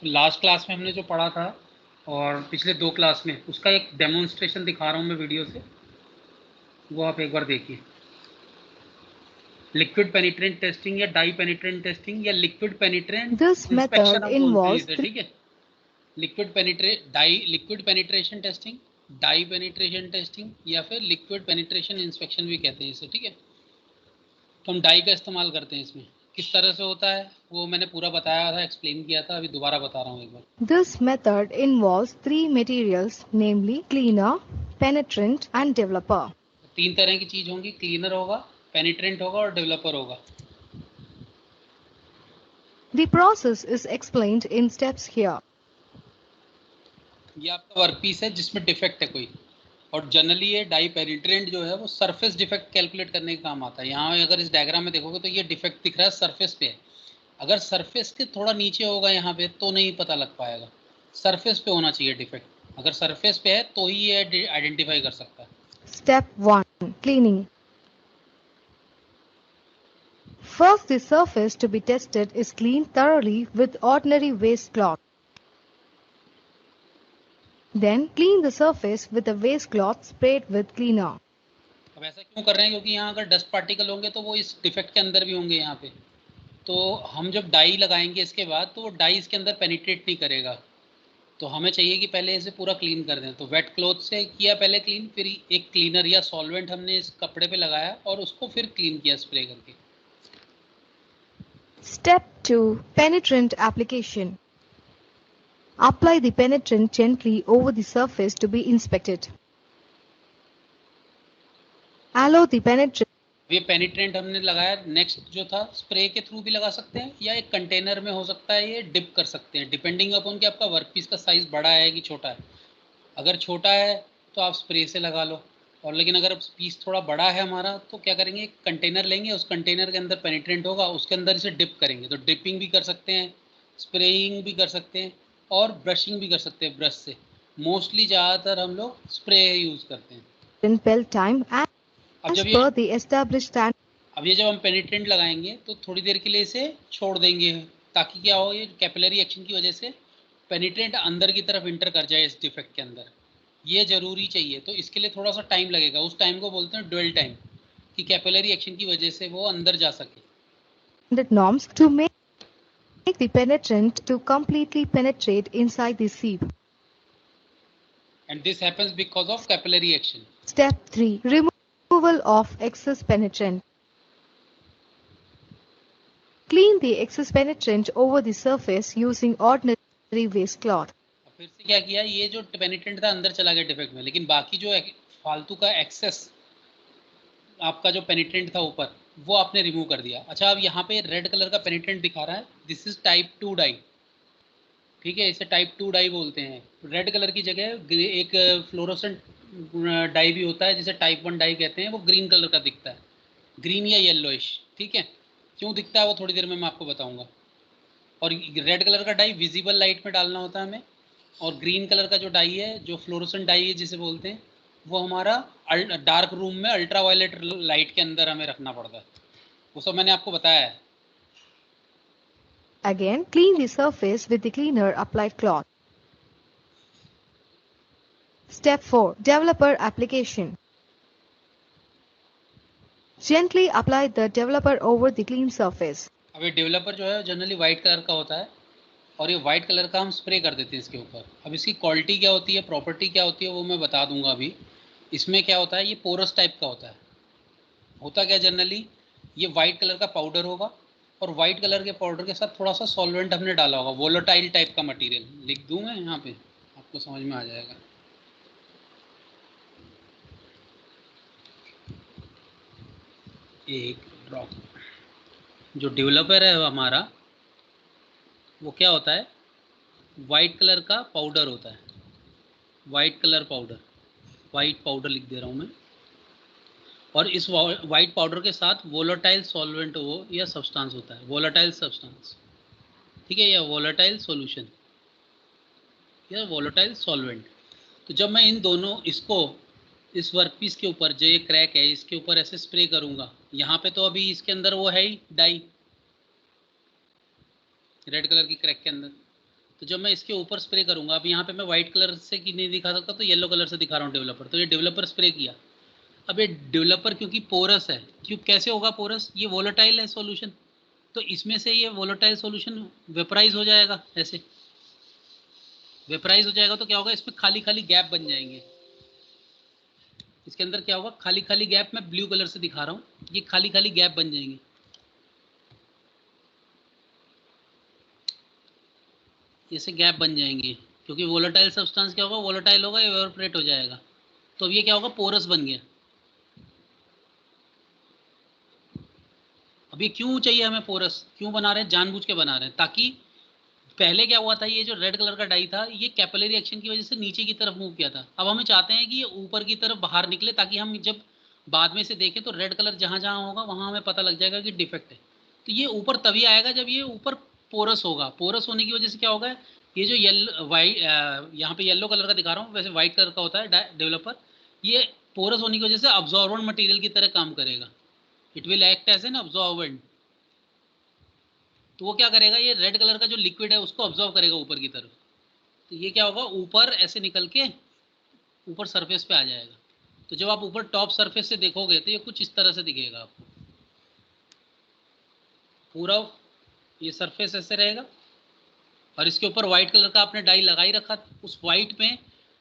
तो last class में हमने जो पढ़ा था और पिछले 2 क्लास में उसका एक डेमोन्स्ट्रेशन दिखा रहा हूँ मैं वीडियो से, वो आप एक बार देखिए। लिक्विड पेनिट्रेंट टेस्टिंग या डाई पेनिट्रेंट टेस्टिंग या liquid penetrant This inspection method हम बोलते हैं involves इसे, ठीक है। Liquid penetration testing, dye penetration testing या फिर लिक्विड पेनिट्रेशन इंस्पेक्शन भी कहते हैं इसे, ठीक है। तो हम डाई का इस्तेमाल करते हैं इसमें। किस तरह से होता है वो मैंने पूरा बताया था, एक्सप्लेन किया था, अभी दोबारा बता रहा हूँ एक बार। This method involves three materials, namely cleaner, penetrant, and developer. 3 तरह की चीज होंगी, क्लीनर होगा, पेनिट्रेंट होगा और डेवलपर होगा। The process is explained in steps here. ये आपका वर्कपीस है जिसमें डिफेक्ट है कोई, और जनरली ये डाई पेनिट्रेंट जो है वो सरफेस डिफेक्ट कैलकुलेट करने के काम आता है। यहाँ अगर इस डायग्राम में देखोगे तो ये डिफेक्ट दिख रहा है सरफेस पे है। अगर सरफेस के थोड़ा नीचे होगा यहाँ पे तो नहीं पता लग पाएगा, सरफेस पे होना चाहिए डिफेक्ट। अगर सरफेस पे है तो ही ये आइडेंटिफाई कर सकता है। Step 1. Cleaning. First, the surface to be tested is cleaned thoroughly with ordinary waste cloth. Then, clean the surface with a waste cloth sprayed with cleaner. अब ऐसा क्यों कर रहे हैं, क्योंकि यहाँ अगर डस्ट पार्टिकल होंगे तो वो इस डिफेक्ट के अंदर भी होंगे यहाँ पे। तो हम जब डाई लगाएंगे इसके बाद तो वो डाई इसके अंदर पेनिट्रेट नहीं करेगा, तो हमें चाहिए कि पहले इसे पूरा क्लीन कर दें। तो वेट क्लॉथ से किया पहले क्लीन, फिर एक क्लीनर या सॉल्वेंट हमने इस कपड़े पे लगाया और उसको फिर क्लीन किया स्प्रे करके। Step 2. Penetrant application. Apply the penetrant gently over the surface to be inspected. Allow the penetrant. ये पेनिट्रेंट हमने लगाया, नेक्स्ट जो था स्प्रे के थ्रू भी लगा सकते हैं या एक कंटेनर में हो सकता है, ये डिप कर सकते हैं डिपेंडिंग अपॉन कि आपका वर्कपीस का साइज़ बड़ा है कि छोटा है। अगर छोटा है तो आप स्प्रे से लगा लो, और लेकिन अगर पीस थोड़ा बड़ा है हमारा तो क्या करेंगे, एक कंटेनर लेंगे, उस कंटेनर के अंदर पेनिट्रेंट होगा, उसके अंदर इसे डिप करेंगे। तो डिपिंग भी कर सकते हैं, स्प्रेइंग भी कर सकते हैं और ब्रशिंग भी कर सकते हैं ब्रश से। मोस्टली ज़्यादातर हम लोग स्प्रे यूज़ करते हैं। In bell time अब as जब per ये the established standard. अब ये जब हम पेनिट्रेंट लगाएंगे तो थोड़ी देर के लिए इसे छोड़ देंगे, ताकि क्या हो, ये कैपिलरी एक्शन की वजह से पेनिट्रेंट अंदर की तरफ इंटर कर जाए इस डिफेक्ट के अंदर। ये ज़रूरी चाहिए, तो इसके लिए थोड़ा सा टाइम लगेगा। उस टाइम को बोलते हैं ड्वेल टाइम, कि कैपिलरी एक्शन की वजह से वो अंदर जा सके। Norms to make the penetrant to completely penetrate inside the sieve. And this happens because of capillary action. Step 3. Removal of excess penetrant. Clean the excess penetrant over the surface using ordinary waste cloth. फिर से क्या किया, ये जो पेनिट्रेंट था अंदर चला गया डिफेक्ट में, लेकिन बाकी जो फालतू का एक्सेस आपका जो पेनिट्रेंट था ऊपर, वो आपने रिमूव कर दिया। अच्छा, अब यहाँ पे रेड कलर का पेनिट्रेंट दिखा रहा है, दिस इज टाइप 2 डाई, ठीक है, इसे टाइप 2 डाई बोलते हैं। रेड कलर की जगह एक फ्लोरोसेंट डाई भी होता है जिसे टाइप 1 डाई कहते हैं, वो ग्रीन कलर का दिखता है, ग्रीन या येलोइश, ठीक है। क्यों दिखता है वो थोड़ी देर में मैं आपको बताऊंगा। और रेड कलर का डाई विजिबल लाइट में डालना होता है हमें, और ग्रीन कलर का जो डाई है, जो फ्लोरोसेंट डाई है जिसे बोलते हैं, वो हमारा डार्क रूम में अल्ट्रा वायलेट लाइट के अंदर हमें रखना पड़ता है। वो सब मैंने आपको बताया है। Again, clean the surface with the cleaner applied cloth. Step 4. Developer application. Gently apply the developer over the clean surface. अब ये डेवलपर जो है जनरली वाइट कलर का होता है, और ये वाइट कलर का हम स्प्रे कर देते हैं इसके ऊपर। अब इसकी क्वालिटी क्या होती है, प्रॉपर्टी क्या होती है, वो मैं बता दूंगा अभी। इसमें क्या होता है, ये पोरस टाइप का होता क्या जनरली, ये वाइट कलर का पाउडर होगा, और वाइट कलर के पाउडर के साथ थोड़ा सा सॉल्वेंट हमने डाला होगा, वोलेटाइल टाइप का मटेरियल, लिख दूँ मैं यहाँ पे, आपको समझ में आ जाएगा। एक ड्रॉप जो डेवलपर है हमारा, वो क्या होता है, वाइट कलर का पाउडर होता है, white colour powder, white powder लिख दे रहा हूँ मैं। और इस वाइट पाउडर के साथ वोलेटाइल सॉल्वेंट हो या सब्सटेंस होता है, वोलेटाइल सब्सटेंस, ठीक है, या वोलेटाइल सॉल्यूशन या वोलेटाइल सॉल्वेंट। तो जब मैं इन दोनों इसको इस वर्कपीस के ऊपर, जो ये क्रैक है इसके ऊपर ऐसे स्प्रे करूंगा, यहाँ पे तो अभी इसके अंदर वो है ही डाई, रेड कलर की क्रैक के अंदर, तो जब मैं इसके ऊपर स्प्रे करूंगा, अब यहाँ पे मैं व्हाइट कलर से कि नहीं दिखा सकता, तो येलो कलर से दिखा रहा हूँ डेवलपर। तो ये डेवलपर स्प्रे किया। अब ये डेवलपर क्योंकि पोरस है, क्यों कैसे होगा पोरस, ये वोलेटाइल है सॉल्यूशन, तो इसमें से ये वोलेटाइल सॉल्यूशन वेपराइज हो जाएगा। ऐसे वेपराइज हो जाएगा तो क्या होगा, इसमें खाली खाली गैप बन जाएंगे। इसके अंदर क्या होगा, खाली खाली गैप, मैं ब्लू कलर से दिखा रहा हूँ, ये खाली खाली गैप बन जाएंगे। ऐसे गैप बन जाएंगे, क्योंकि वोलेटाइल सब्सटेंस क्या होगा, वोलेटाइल होगा, इवेपोरेट हो जाएगा। तो अब ये क्या होगा, पोरस बन गया। अब ये क्यों चाहिए हमें पोरस, क्यों बना रहे हैं, जानबूझ के बना रहे हैं, ताकि पहले क्या हुआ था, ये जो रेड कलर का डाई था, ये कैपिलरी एक्शन की वजह से नीचे की तरफ मूव किया था। अब हमें चाहते हैं कि ये ऊपर की तरफ बाहर निकले, ताकि हम जब बाद में से देखें तो रेड कलर जहां जहां होगा वहां हमें पता लग जाएगा कि डिफेक्ट है। तो ये ऊपर तभी आएगा जब ये ऊपर पोरस होगा। पोरस होने की वजह से क्या होगा, ये जो येलो वाइट, यहाँ पे येलो कलर का दिखा रहा हूँ, वैसे व्हाइट कलर का होता है डेवलपर। ये पोरस होने की वजह से अब्जॉर्बेंट मटेरियल की तरह काम करेगा। It will act as an absorbent. तो वो क्या करेगा, ये रेड कलर का जो लिक्विड है उसको अब्जॉर्व करेगा ऊपर की तरफ। तो ये क्या होगा, ऊपर ऐसे निकल के ऊपर सरफेस पे आ जाएगा। तो जब आप ऊपर टॉप सरफेस से देखोगे तो ये कुछ इस तरह से दिखेगा आपको। पूरा ये सरफेस ऐसे रहेगा, और इसके ऊपर व्हाइट कलर का आपने डाई लगा ही रखा, उस व्हाइट में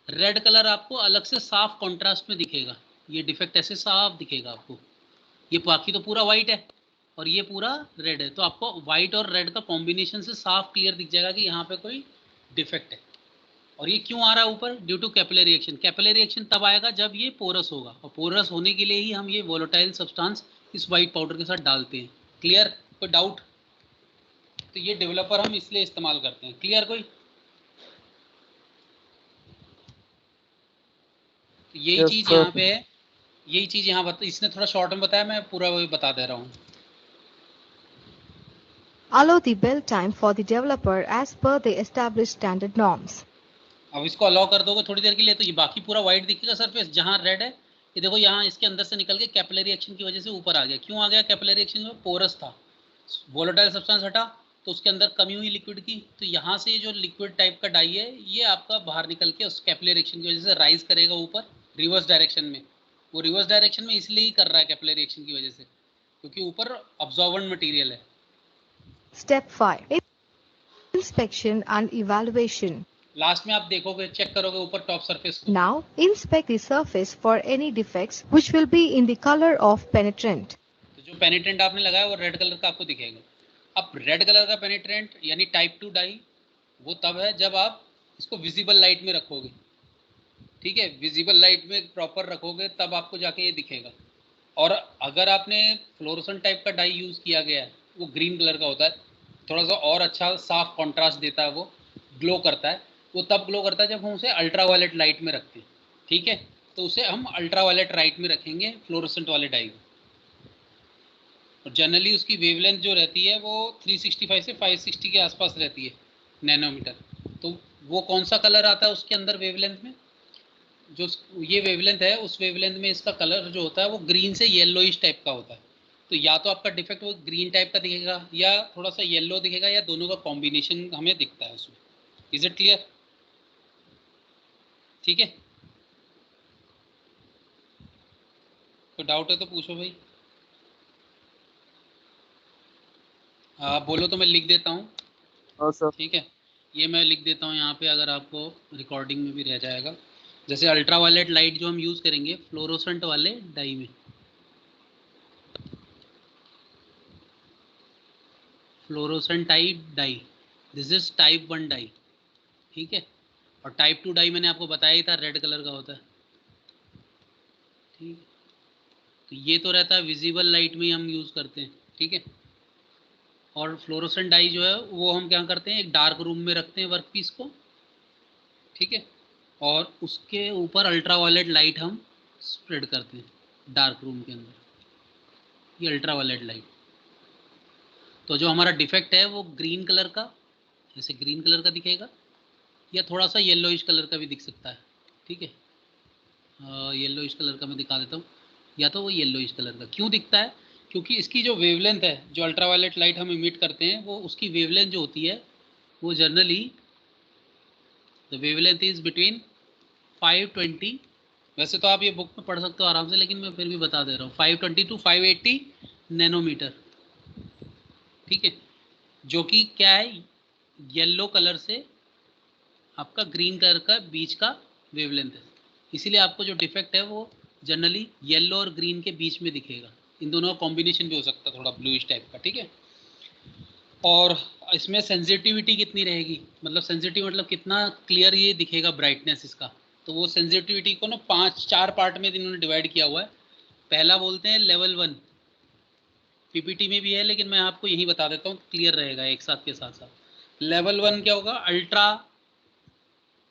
रेड कलर आपको अलग से साफ कॉन्ट्रास्ट में दिखेगा। ये डिफेक्ट ऐसे साफ दिखेगा आपको। ये बाकी तो पूरा व्हाइट है और ये पूरा रेड है, तो आपको व्हाइट और रेड का कॉम्बिनेशन से साफ क्लियर दिख जाएगा कि यहाँ पे कोई डिफेक्ट है। और ये क्यों आ रहा है ऊपर, due to capillary reaction. Capillary reaction तब आएगा जब ये पोरस होगा, और पोरस होने के लिए ही हम ये वोलेटाइल सब्सटेंस इस वाइट पाउडर के साथ डालते हैं। क्लियर, कोई डाउट? तो ये डेवलपर हम इसलिए इस्तेमाल करते हैं। क्लियर कोई? तो यही यस चीज सर। यहाँ पे है, यही चीज यहाँ इसने थोड़ा शॉर्ट में बताया, मैं पूरा वही बता दे रहा हूँ। Allow the build time for the developer as per the established standard norms. अब इसको अलाउ कर दोगे थोड़ी देर के लिए, तो ये बाकी पूरा व्हाइट दिखेगा सरफेस, जहाँ रेड है ये देखो, यहाँ इसके अंदर से निकल के कैपिलरी एक्शन की वजह से ऊपर आ गया। क्यों आ गया कैपिलरी एक्शन में, पोरस था, वोलेटाइल सब्सटेंस हटा तो उसके अंदर कमी हुई लिक्विड की, तो यहाँ से जो लिक्विड टाइप का डाई है ये आपका बाहर निकल के उस कैपिलरी एक्शन की वजह से राइज करेगा ऊपर रिवर्स डायरेक्शन में। वो रिवर्स डायरेक्शन में इसलिए ही कर रहा है कैपिलरी एक्शन की वजह से, क्योंकि ऊपर अब्जॉर्बेंट मटेरियल है। Step 5. Inspection and evaluation. Last में आप देखोगे, चेक करोगे ऊपर टॉप सरफेस को। Now, inspect the surface for any defects which will be in the color of penetrant. तो जो पेनिट्रेंट आपने लगाया वो रेड कलर का आपको दिखेगा। अब रेड कलर का पेनिट्रेंट यानी टाइप 2 डाई वो तब है जब आप इसको विजिबल लाइट में रखोगे। ठीक है, विजिबल लाइट में प्रॉपर रखोगे तब आपको जाके ये दिखेगा। और अगर आपने फ्लोरोसेंट टाइप का डाई यूज़ किया गया है, वो ग्रीन कलर का होता है, थोड़ा सा और अच्छा साफ कॉन्ट्रास्ट देता है, वो ग्लो करता है। वो तब ग्लो करता है जब हम उसे अल्ट्रावायलेट लाइट में रखते हैं। ठीक है, तो उसे हम अल्ट्रावायलेट लाइट में रखेंगे फ्लोरोसेंट वाले डाई को। और जनरली उसकी वेवलेंथ जो रहती है वो 365 से 560 के आसपास रहती है नैनोमीटर। तो वो कौन सा कलर आता है उसके अंदर वेवलेंथ में, जो ये वेवलेंथ है उस वेवलेंथ में इसका कलर जो होता है वो ग्रीन से येलोइश टाइप का होता है। तो या तो आपका डिफेक्ट वो ग्रीन टाइप का दिखेगा या थोड़ा सा येलो दिखेगा, या दोनों का कॉम्बिनेशन हमें दिखता है उसमें। Is it clear? ठीक है, कोई डाउट है तो पूछो भाई। बोलो तो मैं लिख देता हूँ। हाँ सर। ठीक है, ये मैं लिख देता हूँ यहाँ पे, अगर आपको रिकॉर्डिंग में भी रह जाएगा। जैसे अल्ट्रावायलेट लाइट जो हम यूज़ करेंगे फ्लोरोसेंट वाले डाई में, fluorescent type dye, this is type 1 dye. ठीक है, और टाइप 2 डाई मैंने आपको बताया ही था रेड कलर का होता है। ठीक है, तो ये तो रहता है विजिबल लाइट में हम यूज़ करते हैं। ठीक है, और फ्लोरोसेंट डाई जो है वो हम क्या करते हैं, एक डार्क रूम में रखते हैं वर्कपीस को। ठीक है, और उसके ऊपर अल्ट्रावायलेट लाइट हम स्प्रेड करते हैं डार्क रूम के अंदर, ये अल्ट्रावायलेट लाइट। तो जो हमारा डिफेक्ट है वो ग्रीन कलर का, जैसे ग्रीन कलर का दिखेगा, या थोड़ा सा येलोइश कलर का भी दिख सकता है। ठीक है, येलोइश कलर का मैं दिखा देता हूँ, या तो वो येलोइश कलर का क्यों दिखता है, क्योंकि इसकी जो वेवलेंथ है, जो अल्ट्रावायलेट लाइट हम इमिट करते हैं, वो उसकी वेवलेंथ जो होती है वो generally the wavelength is between 520, वैसे तो आप ये बुक में पढ़ सकते हो आराम से, लेकिन मैं फिर भी बता दे रहा हूँ, 520 टू 580 नैनोमीटर, ठीक है, जो कि क्या है, येलो कलर से आपका ग्रीन कलर का बीच का वेवलेंथ है। इसीलिए आपको जो डिफेक्ट है वो जनरली येलो और ग्रीन के बीच में दिखेगा। इन दोनों का कॉम्बिनेशन भी हो सकता है थोड़ा ब्लूइश टाइप का, ठीक है। और इसमें सेंसिटिविटी कितनी रहेगी, मतलब सेंसिटिव मतलब कितना क्लियर ये दिखेगा ब्राइटनेस इसका, तो वो सेंसिटिविटी को ना 4 पार्ट में इन्होंने डिवाइड किया हुआ है। पहला बोलते हैं लेवल 1, पीपीटी में भी है लेकिन मैं आपको यही बता देता हूँ, क्लियर रहेगा एक साथ के साथ साथ। लेवल 1 क्या होगा,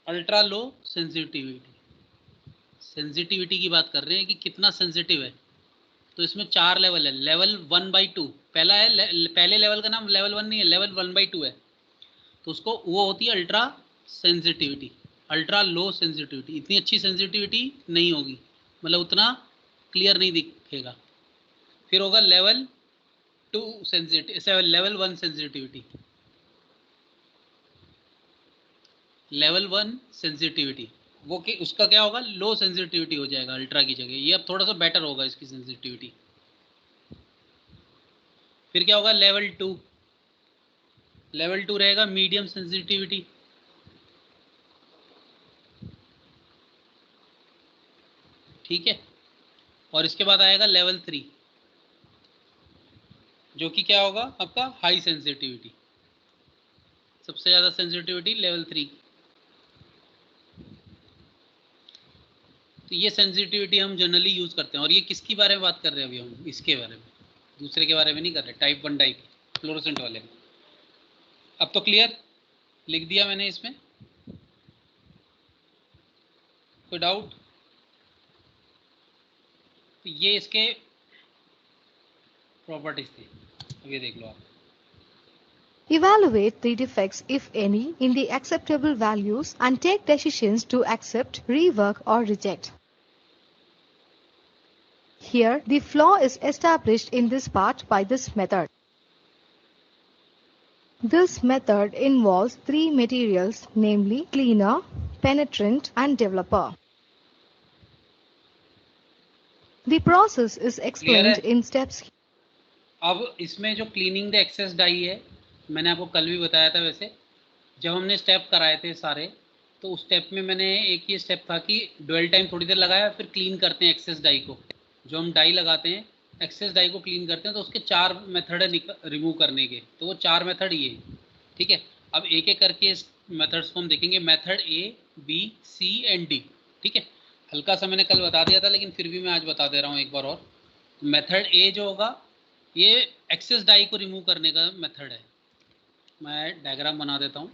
अल्ट्रा लो सेंसिटिविटी। सेंसिटिविटी की बात कर रहे हैं कि कितना सेंसिटिव है, तो इसमें 4 लेवल है। लेवल 1/2 पहला है, पहले लेवल का नाम लेवल 1 नहीं है, लेवल 1/2 है, तो उसको वो होती है ultra sensitivity. Ultra low sensitivity, इतनी अच्छी सेंसिटिविटी नहीं होगी, मतलब उतना क्लियर नहीं दिखेगा। फिर होगा level 2 sensitive, level 1 sensitivity, level 1 sensitivity वो कि उसका क्या होगा, लो सेंसिटिविटी हो जाएगा अल्ट्रा की जगह, ये अब थोड़ा सा बेटर होगा इसकी सेंसिटिविटी। फिर क्या होगा, लेवल 2, लेवल 2 रहेगा मीडियम सेंसिटिविटी, ठीक है। और इसके बाद आएगा लेवल 3, जो कि क्या होगा आपका हाई सेंसिटिविटी, सबसे ज़्यादा सेंसिटिविटी लेवल 3। तो ये सेंसिटिविटी हम जनरली यूज़ करते हैं। और ये किसके बारे में बात कर रहे हैं अभी हम, इसके बारे में, दूसरे के बारे में नहीं कर रहे, टाइप 1 डाई फ्लोरोसेंट वाले में। अब तो क्लियर, लिख दिया मैंने इसमें, कोई डाउट? तो ये इसके प्रॉपर्टीज थी, अब ये देख लो आप। Evaluate the defects, if any, in the acceptable values and take decisions to accept, rework, or reject. Here, the flaw is established in this part by this method. This method involves 3 materials, namely cleaner, penetrant, and developer. The process is clear explained है? in steps. अब इसमें जो cleaning the access die है, मैंने आपको कल भी बताया था, वैसे जब हमने स्टेप कराए थे सारे, तो उस स्टेप में मैंने एक ये स्टेप था कि ड्वेल टाइम थोड़ी देर लगाया, फिर क्लीन करते हैं एक्सेस डाई को। जो हम डाई लगाते हैं, एक्सेस डाई को क्लीन करते हैं, तो उसके 4 मेथड है रिमूव करने के, तो वो 4 मेथड ये, ठीक है। अब एक एक करके इस मेथड्स को हम देखेंगे, method A, B, C and D, ठीक है। हल्का सा मैंने कल बता दिया था, लेकिन फिर भी मैं आज बता दे रहा हूँ एक बार और। मेथड A जो होगा, ये एक्सेस डाई को रिमूव करने का मेथड है। मैं डायग्राम बना देता हूँ।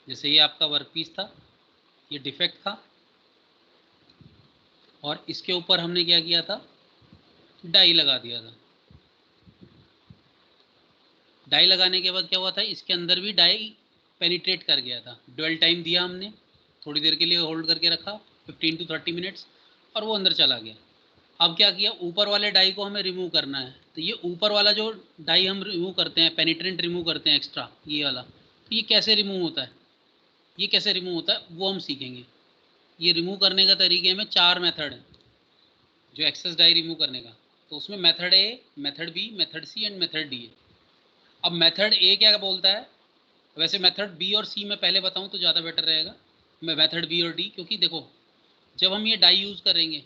जैसे ये आपका वर्क पीस था, ये डिफेक्ट था, और इसके ऊपर हमने क्या किया था, डाई लगा दिया था। डाई लगाने के बाद क्या हुआ था, इसके अंदर भी डाई पेनिट्रेट कर गया था। ड्वेल टाइम दिया हमने, थोड़ी देर के लिए होल्ड करके रखा, 15 to 30 मिनट्स, और वो अंदर चला गया। अब क्या किया, ऊपर वाले डाई को हमें रिमूव करना है। तो ये ऊपर वाला जो डाई हम रिमूव करते हैं, पेनिट्रेंट रिमूव करते हैं एक्स्ट्रा, ये वाला, तो ये कैसे रिमूव होता है, ये कैसे रिमूव होता है वो हम सीखेंगे। ये रिमूव करने का तरीके में 4 मेथड है जो एक्सेस डाई रिमूव करने का। तो उसमें method A, method B, method C and method D है। अब मेथड A क्या बोलता है, वैसे मेथड B और C मैं पहले बताऊं तो ज़्यादा बेटर रहेगा, मैं मेथड B और D, क्योंकि देखो जब हम ये डाई यूज़ करेंगे,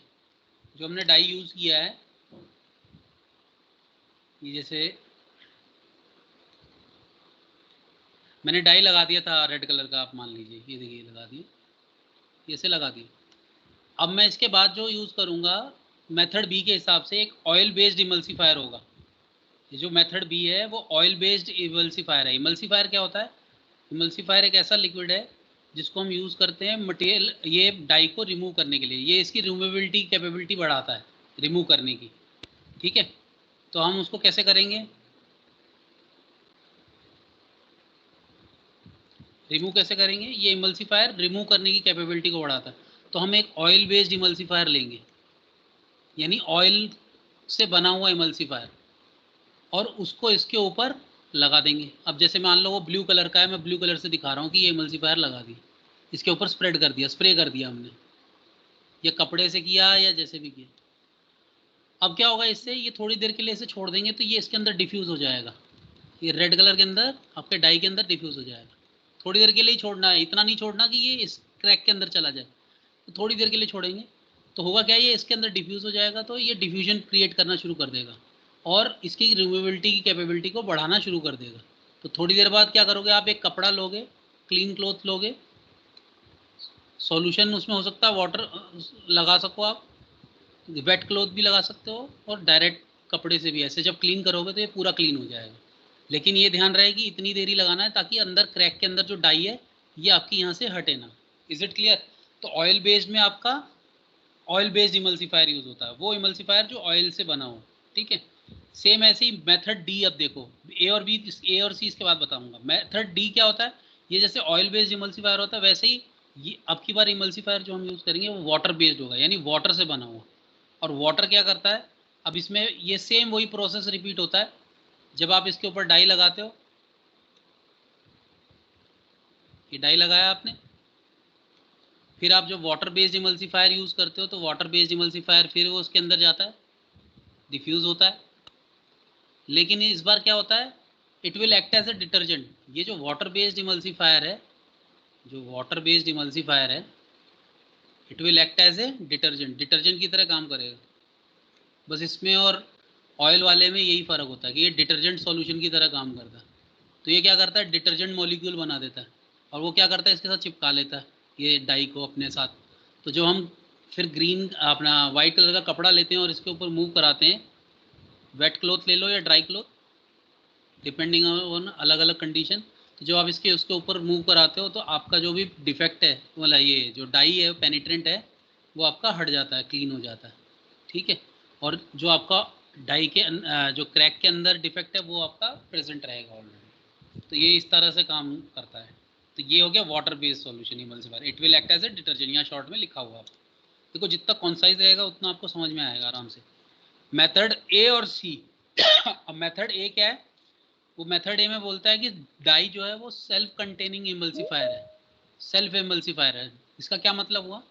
जो हमने डाई यूज़ किया है, ये जैसे मैंने डाई लगा दिया था रेड कलर का, आप मान लीजिए, ये देखिए लगा दिए, ऐसे लगा दिए। अब मैं इसके बाद जो यूज़ करूँगा मेथड B के हिसाब से, एक ऑयल बेस्ड इमल्सीफायर होगा। ये जो मेथड B है वो ऑयल बेस्ड इमल्सीफायर है। इमल्सीफायर क्या होता है, इमल्सीफायर एक ऐसा लिक्विड है जिसको हम यूज़ करते हैं मटेरियल, ये डाई को रिमूव करने के लिए। ये इसकी रिमूवेबिलिटी कैपेबिलिटी बढ़ाता है, रिमूव करने की, ठीक है। तो हम उसको कैसे करेंगे, रिमूव कैसे करेंगे, ये इमल्सीफायर रिमूव करने की कैपेबिलिटी को बढ़ाता है। तो हम एक ऑयल बेस्ड इमल्सीफायर लेंगे, यानी ऑयल से बना हुआ इमल्सीफायर, और उसको इसके ऊपर लगा देंगे। अब जैसे मान लो वो ब्लू कलर का है, मैं ब्लू कलर से दिखा रहा हूँ कि ये इमल्सिफायर लगा दी, इसके ऊपर स्प्रेड कर दिया, स्प्रे कर दिया हमने, या कपड़े से किया या जैसे भी किया। अब क्या होगा इससे, ये थोड़ी देर के लिए इसे छोड़ देंगे तो ये इसके अंदर डिफ्यूज़ हो जाएगा, ये रेड कलर के अंदर आपके डाई के अंदर डिफ्यूज़ हो जाएगा। थोड़ी देर के लिए ही छोड़ना है, इतना नहीं छोड़ना कि ये इस क्रैक के अंदर चला जाए, तो थोड़ी देर के लिए छोड़ेंगे। तो होगा क्या, ये इसके अंदर डिफ्यूज़ हो जाएगा, तो ये डिफ्यूजन क्रिएट करना शुरू कर देगा और इसकी रिमूवेबिलिटी की कैपेबिलिटी को बढ़ाना शुरू कर देगा। तो थोड़ी देर बाद क्या करोगे आप, एक कपड़ा लोगे, क्लीन क्लॉथ लोगे, सॉल्यूशन उसमें हो सकता है वाटर लगा सको आप, वेट क्लॉथ भी लगा सकते हो, और डायरेक्ट कपड़े से भी ऐसे जब क्लीन करोगे तो ये पूरा क्लीन हो जाएगा। लेकिन ये ध्यान रहे कि इतनी देरी लगाना है ताकि अंदर क्रैक के अंदर जो डाई है ये आपकी यहाँ से हटे ना। Is it clear? तो ऑयल बेस्ड में आपका ऑयल बेस्ड इमल्सिफायर यूज होता है, वो इमल्सिफायर जो ऑयल से बना हो, ठीक है। सेम ऐसे ही मेथड डी, अब देखो ए और बी, ए और सी इसके बाद बताऊंगा। मेथड डी क्या होता है, ये जैसे ऑयल बेस्ड इमल्सिफायर होता है वैसे ही ये अब की बार इमल्सिफायर जो हम यूज़ करेंगे वो वाटर बेस्ड होगा, यानी वाटर से बना हुआ। और वाटर क्या करता है, अब इसमें ये सेम वही प्रोसेस रिपीट होता है। जब आप इसके ऊपर डाई लगाते हो, ये डाई लगाया आपने, फिर आप जो वाटर बेस्ड इमल्सिफायर यूज़ करते हो तो वाटर बेस्ड इमल्सिफायर फिर वो उसके अंदर जाता है, डिफ्यूज़ होता है। लेकिन इस बार क्या होता है, it will act as a detergent. ये जो वाटर बेस्ड इमल्सिफायर है, जो वाटर बेस्ड इमल्सिफायर है, it will act as a detergent, detergent की तरह काम करेगा। बस इसमें और ऑयल वाले में यही फ़र्क होता है कि ये डिटर्जेंट सॉल्यूशन की तरह काम करता है। तो ये क्या करता है, डिटर्जेंट मॉलिक्यूल बना देता है, और वो क्या करता है, इसके साथ चिपका लेता है ये डाई को अपने साथ। तो जो हम फिर ग्रीन अपना वाइट कलर का कपड़ा लेते हैं और इसके ऊपर मूव कराते हैं, वेट क्लॉथ ले लो या ड्राई क्लॉथ, डिपेंडिंग ऑन अलग अलग कंडीशन। तो जब आप इसके उसके ऊपर मूव कराते हो तो आपका जो भी डिफेक्ट है, वाला ये जो डाई है, पेनिट्रेंट है, वो आपका हट जाता है, क्लीन हो जाता है, ठीक है। और जो आपका डाई के जो क्रैक के अंदर डिफेक्ट है वो आपका प्रेजेंट रहेगा ऑलरेडी। तो ये इस तरह से काम करता है। तो ये हो गया water based solution emulsifier, it will act as a detergent, यहाँ शॉर्ट में लिखा हुआ है। देखो जितना कॉन्साइज रहेगा उतना आपको समझ में आएगा आराम से। मेथड ए और सी अब मेथड ए क्या है, वो मेथड ए में बोलता है कि डाई जो है वो सेल्फ कंटेनिंग इमल्सिफायर है, सेल्फ इमल्सिफायर है। इसका क्या मतलब हुआ,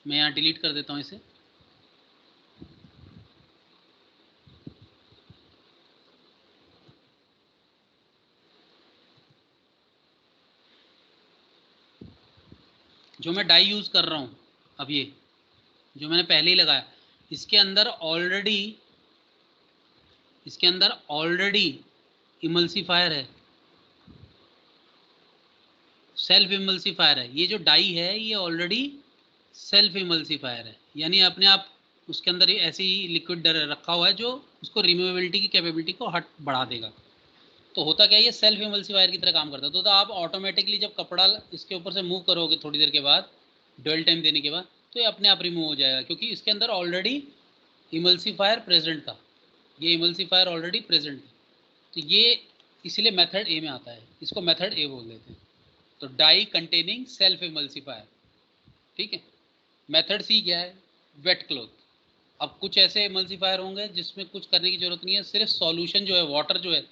मैं यहाँ डिलीट कर देता हूँ इसे। जो मैं डाई यूज़ कर रहा हूँ, अब ये जो मैंने पहले ही लगाया, इसके अंदर ऑलरेडी, इसके अंदर ऑलरेडी इमल्सिफायर है, सेल्फ इमल्सिफायर है। ये जो डाई है ये ऑलरेडी सेल्फ इमल्सिफायर है, यानी अपने आप उसके अंदर ऐसी लिक्विड रखा हुआ है जो उसको रिमूवेबिलिटी की कैपेबिलिटी को हट बढ़ा देगा। तो होता क्या है, ये सेल्फ इमल्सिफायर की तरह काम करता है। तो आप ऑटोमेटिकली जब कपड़ा इसके ऊपर से मूव करोगे थोड़ी देर के बाद, डुअल टाइम देने के बाद, तो ये अपने आप रिमूव हो जाएगा, क्योंकि इसके अंदर ऑलरेडी इमल्सिफायर प्रेजेंट था, ये इमल्सिफायर ऑलरेडी प्रेजेंट है। तो ये इसलिए मेथड ए में आता है, इसको मेथड ए बोल देते हैं। तो डाई कंटेनिंग सेल्फ इमल्सिफायर, ठीक है। मेथड सी क्या है, वेट क्लॉथ। अब कुछ ऐसे इमल्सिफायर होंगे जिसमें कुछ करने की जरूरत नहीं है, सिर्फ सॉल्यूशन जो है, वाटर जो है,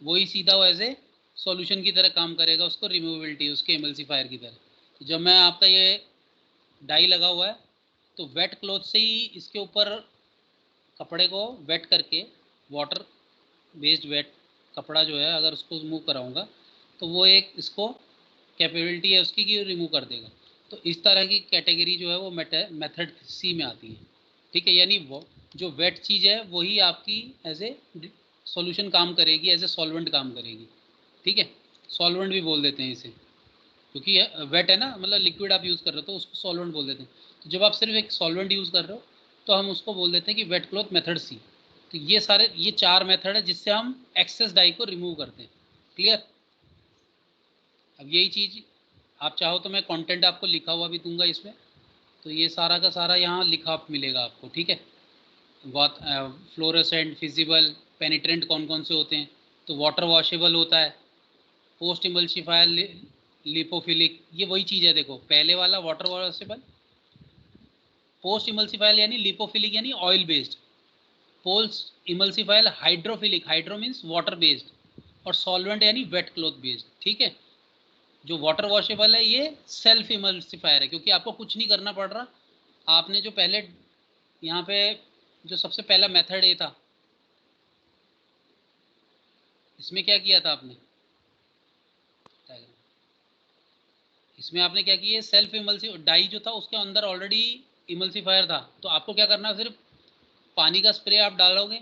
वही सीधा वो ऐसे सॉल्यूशन की तरह काम करेगा, उसको रिमूवेबिलिटी उसके इमल्सिफायर की तरह। तो जब मैं आपका ये डाई लगा हुआ है तो वेट क्लॉथ से ही इसके ऊपर कपड़े को वेट करके, वाटर बेस्ड वेट कपड़ा जो है अगर उसको रिमूव कराऊंगा तो वो एक इसको कैपेबिलिटी है उसकी कि रिमूव कर देगा। तो इस तरह की कैटेगरी जो है वो मेथड सी में आती है, ठीक है। यानी वो जो वेट चीज़ है वही आपकी एज ए सॉल्यूशन काम करेगी, एज ए सॉल्वेंट काम करेगी, ठीक है। सॉल्वेंट भी बोल देते हैं इसे, क्योंकि वेट है ना, मतलब लिक्विड आप यूज़ कर रहे हो तो उसको सॉल्वेंट बोल देते हैं। तो जब आप सिर्फ एक सॉल्वेंट यूज़ कर रहे हो तो हम उसको बोल देते हैं कि वेट क्लॉथ मेथड सी। तो ये सारे, ये चार मेथड है जिससे हम एक्सेस डाई को रिमूव करते हैं। क्लियर? अब यही चीज़ आप चाहो तो मैं कंटेंट आपको लिखा हुआ भी दूंगा इसमें, तो ये सारा का सारा यहाँ लिखा मिलेगा आपको, ठीक है। बहुत फ्लोरोसेंट, फिजिबल, पेनिट्रेंट कौन कौन से होते हैं, तो वाटर वॉशेबल होता है, पोस्ट इमल्सिफायर, लिपोफिलिक, ये वही चीज़ है। देखो पहले वाला वाटर वॉशेबल, पोस्ट इमल्सिफायर यानी लिपोफिलिक यानी oil based, post emulsifier hydrophilic, hydro means water based, और सॉल्वेंट यानी वेट क्लॉथ बेस्ड, ठीक है। जो वाटर वॉशेबल है ये सेल्फ इमल्सिफायर है, क्योंकि आपको कुछ नहीं करना पड़ रहा। आपने जो पहले यहाँ पे जो सबसे पहला मेथड ये था, इसमें क्या किया था आपने, इसमें आपने क्या किया, सेल्फ इमल्सिव डाई जो था उसके अंदर ऑलरेडी इमल्सिफायर था, तो आपको क्या करना है, सिर्फ पानी का स्प्रे आप डालोगे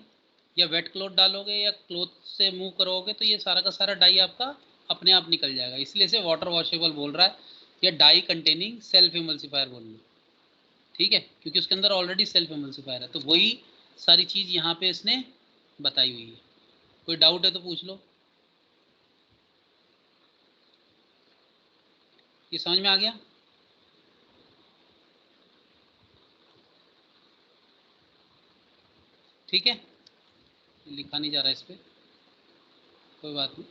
या वेट क्लॉथ डालोगे या क्लॉथ से मूव करोगे तो ये सारा का सारा डाई आपका अपने आप निकल जाएगा। इसलिए से वाटर वॉशेबल बोल रहा है या डाई कंटेनिंग सेल्फ इमल्सिफायर बोल रहा है, ठीक है, क्योंकि उसके अंदर ऑलरेडी सेल्फ इमल्सिफायर है। तो वही सारी चीज़ यहाँ पे इसने बताई हुई है। कोई डाउट है तो पूछ लो। ये समझ में आ गया? ठीक है, लिखा नहीं जा रहा इस पर, कोई बात नहीं।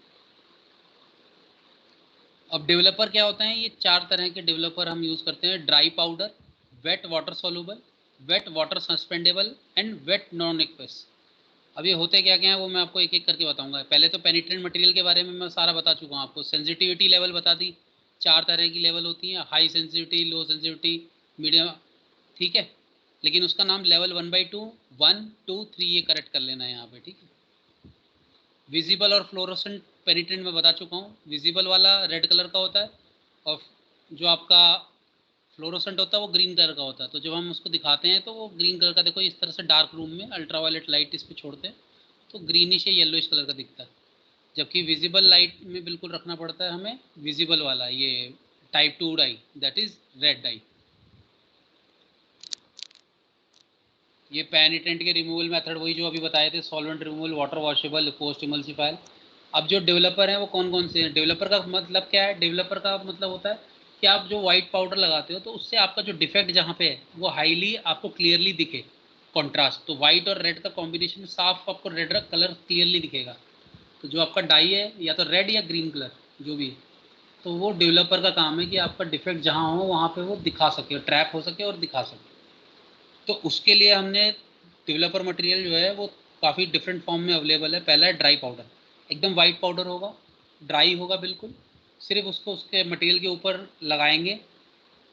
अब डेवलपर क्या होते हैं, ये 4 तरह के डेवलपर हम यूज़ करते हैं। Dry powder, wet water soluble, wet water suspendable and wet non aqueous. अब ये होते क्या क्या हैं वो मैं आपको एक एक करके बताऊंगा। पहले तो पेनिट्रेंट मटेरियल के बारे में मैं सारा बता चुका हूँ आपको। सेंसिटिविटी लेवल बता दी, 4 तरह की लेवल होती हैं, हाई सेंसिटिविटी, लो सेंसिटिविटी, मीडियम, ठीक है। लेकिन उसका नाम लेवल 1/2, 1, 2, 3 ये करेक्ट कर लेना है यहाँ पे, ठीक है। विजिबल और फ्लोरोसेंट पेनिट्रेंट में बता चुका हूँ। विजिबल वाला रेड कलर का होता है और जो आपका फ्लोरोसेंट होता है वो ग्रीन कलर का होता है। तो जब हम उसको दिखाते हैं तो वो ग्रीन कलर का, देखो इस तरह से डार्क रूम में अल्ट्रावायलेट लाइट इस पर छोड़ते हैं तो ग्रीनिश या येलोइश कलर का दिखता है। जबकि विजिबल लाइट में बिल्कुल रखना पड़ता है हमें विजिबल वाला, ये type 2 dye, that is red dye. ये पेनिट्रेंट के रिमूवल मेथड वही जो अभी बताए थे, solvent removal, water washable, post emulsifier. अब जो डेवलपर हैं वो कौन कौन से हैं? डेवलपर का मतलब क्या है? डेवलपर का मतलब होता है कि आप जो वाइट पाउडर लगाते हो तो उससे आपका जो डिफेक्ट जहाँ पे है वो हाईली आपको क्लियरली दिखे, कॉन्ट्रास्ट। तो वाइट और रेड का कॉम्बिनेशन साफ आपको रेड कलर क्लियरली दिखेगा। तो जो आपका डाई है या तो रेड या ग्रीन कलर जो भी है, तो वो डेवलपर का काम है कि आपका डिफेक्ट जहाँ हो वहाँ पे वो दिखा सके, ट्रैप हो सके और दिखा सके। तो उसके लिए हमने डेवलपर मटेरियल जो है वो काफ़ी डिफरेंट फॉर्म में अवेलेबल है। पहला है ड्राई पाउडर, एकदम वाइट पाउडर होगा, ड्राई होगा बिल्कुल, सिर्फ उसको उसके मटेरियल के ऊपर लगाएंगे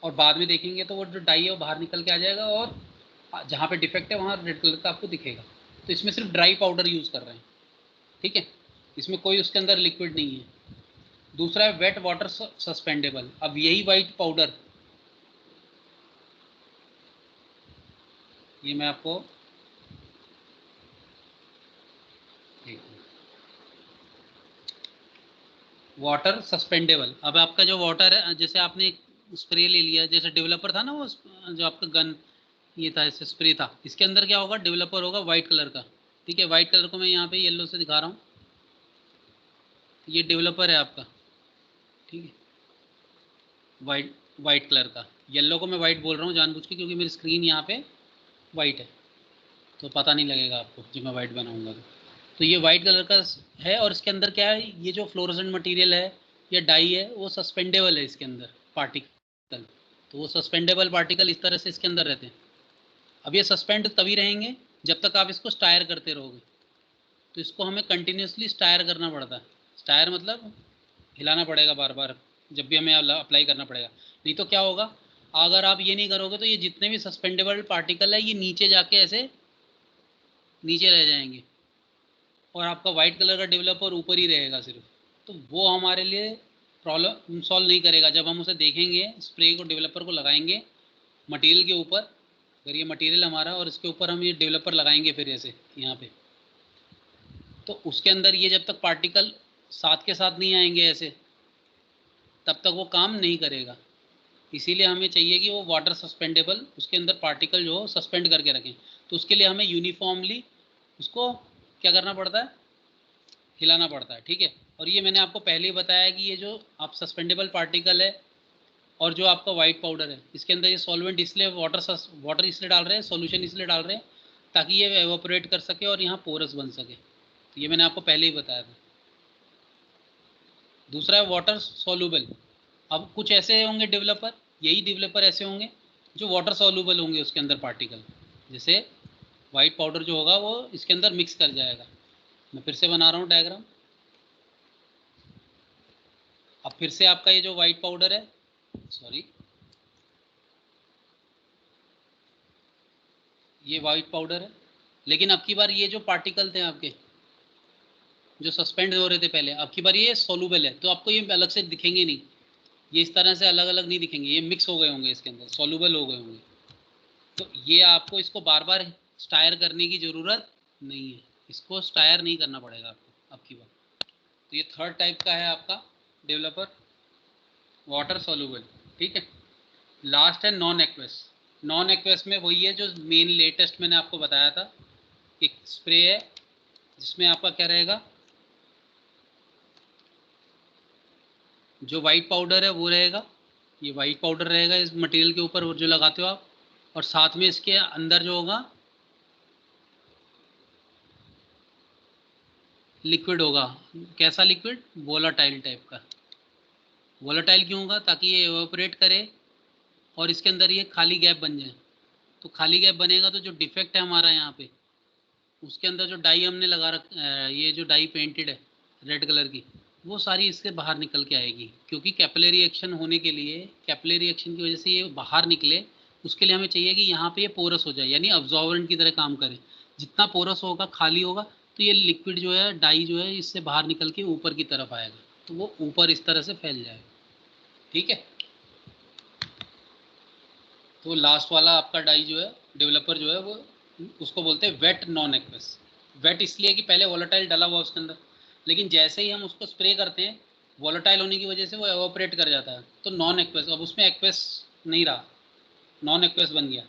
और बाद में देखेंगे तो वो जो डाई है वो बाहर निकल के आ जाएगा और जहाँ पे डिफेक्ट है वहाँ रेड कलर का आपको दिखेगा। तो इसमें सिर्फ ड्राई पाउडर यूज़ कर रहे हैं, ठीक है, इसमें कोई उसके अंदर लिक्विड नहीं है। दूसरा है वेट वाटर सस्पेंडेबल। अब यही वाइट पाउडर, ये मैं आपको वाटर सस्पेंडेबल। अब आपका जो वाटर है, जैसे आपने स्प्रे ले लिया, जैसे डेवलपर था ना वो जो आपका गन ये था, इससे स्प्रे था, इसके अंदर क्या होगा, डेवलपर होगा वाइट कलर का, ठीक है। वाइट कलर को मैं यहाँ पे येलो से दिखा रहा हूँ, ये डेवलपर है आपका, ठीक है, वाइट वाइट कलर का। येलो को मैं वाइट बोल रहा हूँ जानबूझ के क्योंकि मेरी स्क्रीन यहाँ पे वाइट है तो पता नहीं लगेगा आपको जब मैं वाइट बनाऊँगा तो ये वाइट कलर का है। और इसके अंदर क्या है, ये जो फ्लोरोसेंट मटेरियल है या डाई है वो सस्पेंडेबल है, इसके अंदर पार्टिकल, तो वो सस्पेंडेबल पार्टिकल इस तरह से इसके अंदर रहते हैं। अब ये सस्पेंड तभी रहेंगे जब तक आप इसको स्टायर करते रहोगे। तो इसको हमें कंटिन्यूसली स्टायर करना पड़ता है। स्टायर मतलब हिलाना पड़ेगा बार बार जब भी हमें अप्लाई करना पड़ेगा। नहीं तो क्या होगा, अगर आप ये नहीं करोगे तो ये जितने भी सस्पेंडेबल पार्टिकल है ये नीचे जाके ऐसे नीचे रह जाएंगे और आपका वाइट कलर का डेवलपर ऊपर ही रहेगा सिर्फ। तो वो हमारे लिए प्रॉब्लम सॉल्व नहीं करेगा। जब हम उसे देखेंगे, स्प्रे को डेवलपर को लगाएंगे मटेरियल के ऊपर, अगर ये मटेरियल हमारा और इसके ऊपर हम ये डेवलपर लगाएंगे फिर ऐसे यहाँ पे, तो उसके अंदर ये जब तक पार्टिकल साथ के साथ नहीं आएंगे ऐसे, तब तक वो काम नहीं करेगा। इसीलिए हमें चाहिए कि वो वाटर सस्पेंडेबल उसके अंदर पार्टिकल जो हो सस्पेंड करके रखें। तो उसके लिए हमें यूनिफॉर्मली उसको क्या करना पड़ता है, हिलाना पड़ता है, ठीक है। और ये मैंने आपको पहले ही बताया कि ये जो आप सस्पेंडेबल पार्टिकल है और जो आपका वाइट पाउडर है इसके अंदर ये सॉल्वेंट इसलिए वाटर इसलिए डाल रहे हैं, सॉल्यूशन इसलिए डाल रहे हैं ताकि ये एवोपरेट कर सके और यहाँ पोरस बन सके। तो ये मैंने आपको पहले ही बताया था। दूसरा है वाटर सॉल्यूबल। अब कुछ ऐसे होंगे डेवलपर, यही डेवलपर ऐसे होंगे जो वाटर सॉल्यूबल होंगे उसके अंदर पार्टिकल, जैसे वाइट पाउडर जो होगा वो इसके अंदर मिक्स कर जाएगा। मैं फिर से बना रहा हूँ डायग्राम, अब फिर से आपका ये जो वाइट पाउडर है, सॉरी, ये वाइट पाउडर है, लेकिन अब की बार ये जो पार्टिकल थे आपके जो सस्पेंड हो रहे थे पहले, अब की बार ये सोलूबल है, तो आपको ये अलग से दिखेंगे नहीं, ये इस तरह से अलग अलग नहीं दिखेंगे, ये मिक्स हो गए होंगे इसके अंदर, सोलूबल हो गए होंगे। तो ये आपको इसको बार बार स्टायर करने की ज़रूरत नहीं है, इसको स्टायर नहीं करना पड़ेगा आपको अब की बार। तो ये थर्ड टाइप का है आपका डेवलपर, वाटर सोलूबल, ठीक है। लास्ट है नॉन एक्वेस। नॉन एक्वेस में वही है जो मेन लेटेस्ट मैंने आपको बताया था, एक स्प्रे है जिसमें आपका क्या रहेगा, जो वाइट पाउडर है वो रहेगा, ये वाइट पाउडर रहेगा इस मटेरियल के ऊपर जो लगाते हो आप, और साथ में इसके अंदर जो होगा लिक्विड होगा। कैसा लिक्विड? वोलाटाइल टाइप का। वोलाटाइल क्यों होगा? ताकि ये एवापोरेट करे और इसके अंदर ये खाली गैप बन जाए। तो खाली गैप बनेगा तो जो डिफेक्ट है हमारा यहाँ पे, उसके अंदर जो डाई हमने लगा ये जो डाई पेंटेड है रेड कलर की, वो सारी इसके बाहर निकल के आएगी, क्योंकि कैपिलरी एक्शन होने के लिए, कैपिलरी एक्शन की वजह से ये बाहर निकले, उसके लिए हमें चाहिए कि यहाँ पे ये पोरस हो जाए, यानी अब्जॉर्बेंट की तरह काम करे। जितना पोरस होगा, खाली होगा, तो ये लिक्विड जो है, डाई जो है, इससे बाहर निकल के ऊपर की तरफ आएगा, तो वो ऊपर इस तरह से फैल जाएगा, ठीक है। तो लास्ट वाला आपका डाई जो है, डेवलपर जो है, वो उसको बोलते हैं वेट नॉन एक्वेस। वेट इसलिए कि पहले वोलेटाइल डला हुआ उसके अंदर, लेकिन जैसे ही हम उसको स्प्रे करते हैं, वोलेटाइल होने की वजह से वो एवोपरेट कर जाता है, तो नॉन एक्वेस, अब उसमें एक्वेस नहीं रहा, नॉन एक्वेस बन गया,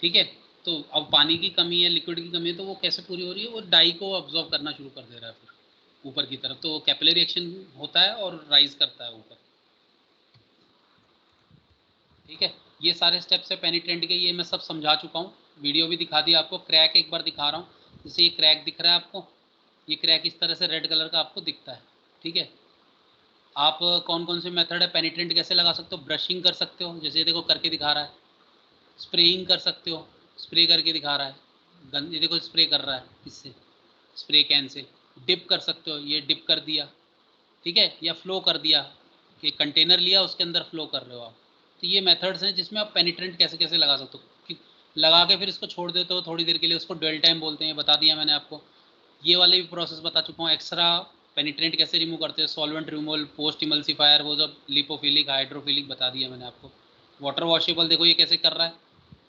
ठीक है। तो अब पानी की कमी है, लिक्विड की कमी है, तो वो कैसे पूरी हो रही है, वो डाई को ऑब्जॉर्व करना शुरू कर दे रहा है फिर ऊपर की तरफ, तो कैपिलरी एक्शन होता है और राइज करता है ऊपर, ठीक है। ये सारे स्टेप्स है पेनिट्रेंट के, ये मैं सब समझा चुका हूँ, वीडियो भी दिखा दिया आपको। क्रैक एक बार दिखा रहा हूँ, जैसे ये क्रैक दिख रहा है आपको, ये क्रैक इस तरह से रेड कलर का आपको दिखता है, ठीक है। आप कौन कौन से मेथड है पेनिट्रेंट कैसे लगा सकते हो? ब्रशिंग कर सकते हो, जैसे ये देखो करके दिखा रहा है, स्प्रेइंग कर सकते हो, स्प्रे करके दिखा रहा है, गन ये देखो स्प्रे कर रहा है इससे, स्प्रे कैन से। डिप कर सकते हो, ये डिप कर दिया, ठीक है, या फ्लो कर दिया, कि कंटेनर लिया उसके अंदर फ्लो कर रहे हो आप। तो ये मेथड्स हैं जिसमें आप पेनिट्रेंट कैसे कैसे लगा सकते हो, कि लगा के फिर इसको छोड़ देते हो थोड़ी देर के लिए, उसको ड्वेल टाइम बोलते हैं, बता दिया मैंने आपको। ये वाले भी प्रोसेस बता चुका हूँ। एक्स्ट्रा पेनिट्रेंट कैसे रिमूव करते हैं, सॉल्वेंट रिमूवल, पोस्ट इमल्सीफायर, वो जब लिपोफिलिक हाइड्रोफिलिक बता दिया मैंने आपको। वाटर वॉशेबल देखो ये कैसे कर रहा है,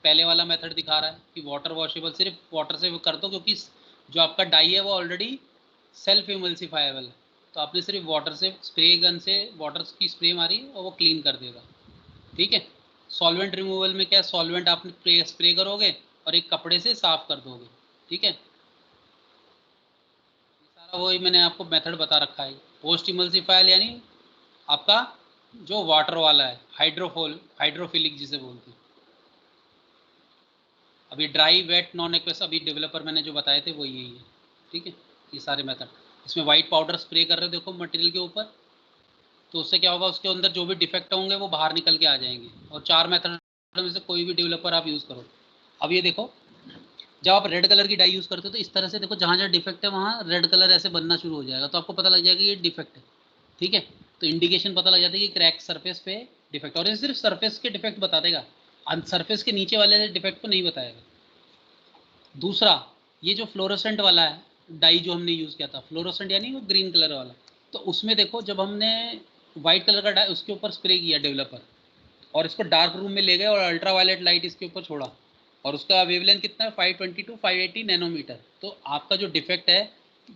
पहले वाला मेथड दिखा रहा है कि वाटर वॉशेबल सिर्फ वाटर से कर दो, क्योंकि जो आपका डाई है वो ऑलरेडी सेल्फ इमल्सीफाएबल है, तो आपने सिर्फ वाटर से, स्प्रे गन से वाटर की स्प्रे मारी और वो क्लीन कर देगा, ठीक है। सॉल्वेंट रिमूवल में क्या, सॉल्वेंट आप स्प्रे करोगे और एक कपड़े से साफ कर दोगे, ठीक है। सारा वही मैंने आपको मेथड बता रखा है। पोस्ट इमल्सीफायर यानी आपका जो वाटर वाला है, हाइड्रोफिलिक जिसे बोलते हैं। अभी ड्राई, वेट, नॉन एक्वेस, अभी डेवलपर मैंने जो बताए थे वो यही है, ठीक है। ये सारे मेथड, इसमें वाइट पाउडर स्प्रे कर रहे हो देखो मटेरियल के ऊपर, तो उससे क्या होगा, उसके अंदर जो भी डिफेक्ट होंगे वो बाहर निकल के आ जाएंगे। और चार मेथड में से कोई भी डेवलपर आप यूज़ करो। अब ये देखो, जब आप रेड कलर की डाई यूज़ करते हो तो इस तरह से देखो, जहाँ जहाँ डिफेक्ट है वहाँ रेड कलर ऐसे बनना शुरू हो जाएगा, तो आपको पता लग जाएगा ये डिफेक्ट है, ठीक है। तो इंडिकेशन पता लग जाता है कि क्रैक सरफेस पे डिफेक्ट, और ये सिर्फ सरफेस के डिफेक्ट बता देगा, सरफेस के नीचे वाले डिफेक्ट को नहीं बताएगा। दूसरा, ये जो फ्लोरोसेंट वाला है डाई जो हमने यूज़ किया था, फ्लोरोसेंट यानी वो ग्रीन कलर वाला, तो उसमें देखो जब हमने वाइट कलर का डाई उसके ऊपर स्प्रे किया डेवलपर, और इसको डार्क रूम में ले गए और अल्ट्रा वायलेट लाइट इसके ऊपर छोड़ा, और उसका वेवलेंथ कितना है, 520 टू 580 नैनोमीटर, तो आपका जो डिफेक्ट है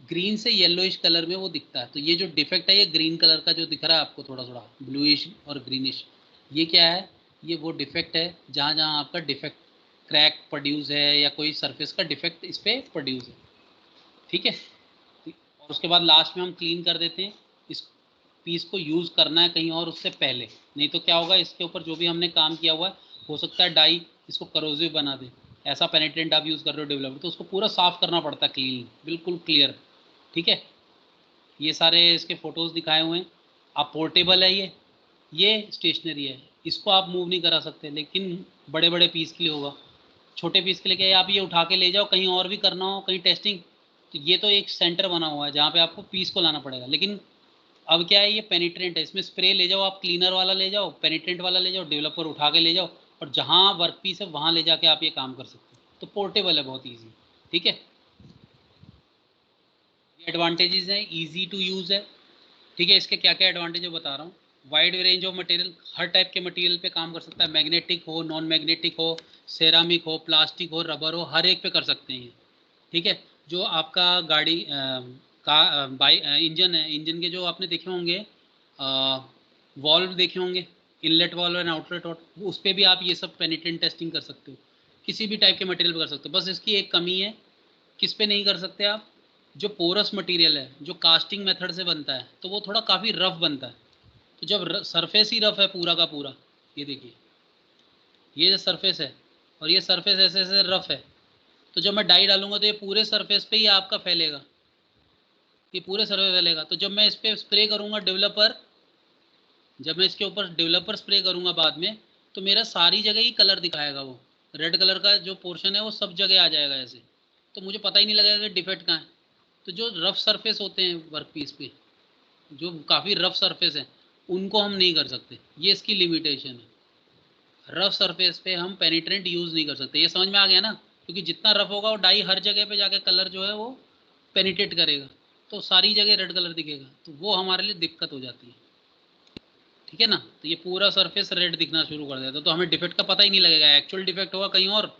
ग्रीन से येलोइश कलर में वो दिखता है। तो ये जो डिफेक्ट है, ये ग्रीन कलर का जो दिख रहा है आपको, थोड़ा थोड़ा ब्लूइश और ग्रीनिश, ये क्या है, ये वो डिफेक्ट है जहाँ जहाँ आपका डिफेक्ट, क्रैक प्रोड्यूस है या कोई सरफेस का डिफेक्ट इस पर प्रोड्यूस है, ठीक है। और उसके बाद लास्ट में हम क्लीन कर देते हैं। इस पीस को यूज़ करना है कहीं और उससे पहले, नहीं तो क्या होगा, इसके ऊपर जो भी हमने काम किया हुआ है, हो सकता है डाई इसको करोजिव बना दे। ऐसा पेनिट्रेंट आप यूज़ कर रहे हो डेवलपर, तो उसको पूरा साफ़ करना पड़ता है, क्लीन, बिल्कुल क्लियर, ठीक है। ये सारे इसके फ़ोटोज़ दिखाए हुए हैं। आप पोर्टेबल है ये स्टेशनरी है, इसको आप मूव नहीं करा सकते, लेकिन बड़े बड़े पीस के लिए होगा। छोटे पीस के लिए क्या है, आप ये उठा के ले जाओ, कहीं और भी करना हो, कहीं टेस्टिंग, तो ये तो एक सेंटर बना हुआ है जहाँ पे आपको पीस को लाना पड़ेगा, लेकिन अब क्या है, ये पेनिट्रेंट है, इसमें स्प्रे ले जाओ आप, क्लीनर वाला ले जाओ, पेनिट्रेंट वाला ले जाओ, डेवलपर उठा के ले जाओ, और जहाँ वर्क पीस है वहाँ ले जाके आप ये काम कर सकते हो। तो पोर्टेबल है, बहुत ईजी। ठीक है, ये एडवांटेजेस हैं, ईजी टू यूज़ है। ठीक है, इसके क्या क्या एडवांटेज है बता रहा हूँ। Wide range of material, her type के मटेरियल पे काम कर सकता है, मैग्नेटिक हो, नॉन मैग्नेटिक हो, सेरामिक हो, प्लास्टिक हो, रबर हो, हर एक पे कर सकते हैं ये। ठीक है, जो आपका गाड़ी का बाई इंजन है, इंजन के जो आपने देखे होंगे वॉल्व देखे होंगे, inlet valve and outlet valve, उस पर भी आप ये सब पेनिट्रेंट टेस्टिंग कर सकते हो। किसी भी टाइप के मटेरियल पे कर सकते हो। बस इसकी एक कमी है, किस पे नहीं कर सकते आप, जो पोरस मटेरियल है, जो कास्टिंग मेथड से बनता है, तो वो थोड़ा काफ़ी रफ बनता है। तो जब सरफेस ही रफ है पूरा का पूरा, ये देखिए, ये जो सरफेस है और ये सरफेस ऐसे ऐसे रफ है, तो जब मैं डाई डालूंगा तो ये पूरे सरफेस पे ही आपका फैलेगा, ये पूरे सरफेस फैलेगा। तो जब मैं इस पर स्प्रे करूंगा डेवलपर, जब मैं इसके ऊपर डेवलपर स्प्रे करूंगा बाद में, तो मेरा सारी जगह ही कलर दिखाएगा, वो रेड कलर का जो पोर्शन है वो सब जगह आ जाएगा ऐसे, तो मुझे पता ही नहीं लगेगा कि डिफेक्ट कहाँ है। तो जो रफ सरफेस होते हैं वर्क पीस पे, जो काफ़ी रफ सरफेस है, उनको हम नहीं कर सकते, ये इसकी लिमिटेशन है। रफ सरफेस पे हम पेनिट्रेंट यूज़ नहीं कर सकते, ये समझ में आ गया ना, क्योंकि जितना रफ होगा वो डाई हर जगह पे जाके कलर जो है वो पेनिट्रेट करेगा, तो सारी जगह रेड कलर दिखेगा, तो वो हमारे लिए दिक्कत हो जाती है। ठीक है ना, तो ये पूरा सरफेस रेड दिखना शुरू कर देता है, तो हमें डिफेक्ट का पता ही नहीं लगेगा, एक्चुअल डिफेक्ट होगा कहीं और,